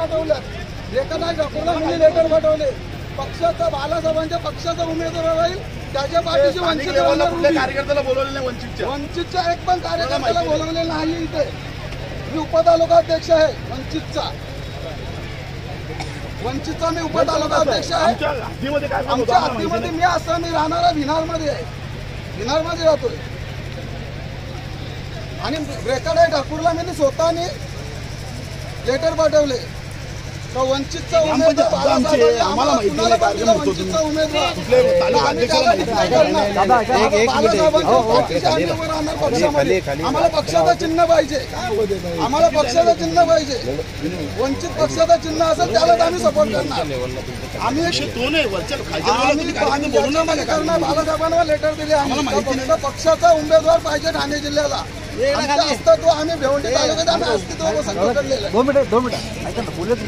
पाठवलं, एकाला ठाकूरला me later पाठवले. पक्षाचा बालासाहेबांच्या पक्षाचा उमेदवार राहील, त्याच्या पाठीशी वंचित कार्यकर्त्याला बोलवलेलं नाही. वंचितच्या एक पण कार्यकर्त्याला बोलवलेलं नाही. इथे मी उपतालुकाध्यक्ष आहे वंचितचा मी उपतालुकाध्यक्ष आहे. आमच्या हद्दीमध्ये मी असं मी राहणारा भिनारमध्ये आहे, भिनारमध्ये राहतोय. आणि रेकॉर्ड आहे ठाकूरला मी स्वतःने लेटर पाठवले. वंचितचा उमेदवार आम्हाला वंचितचा उमेदवार आम्हाला पक्षाचं चिन्ह पाहिजे, आम्हाला पक्षाचं चिन्ह पाहिजे. वंचित पक्षाचं चिन्ह असेल त्यालाच आम्ही सपोर्ट करणार. आम्ही करणार. बालासाहेबांना लेटर दिले. आम्हाला पक्षाचा उमेदवार पाहिजे ठाणे जिल्ह्याला. अस्तित्व आम्ही भेवंडी तालुक्यात आम्ही अस्तित्व पकडलेलं आहे. 2 मिनिट ऐका ना, बोलत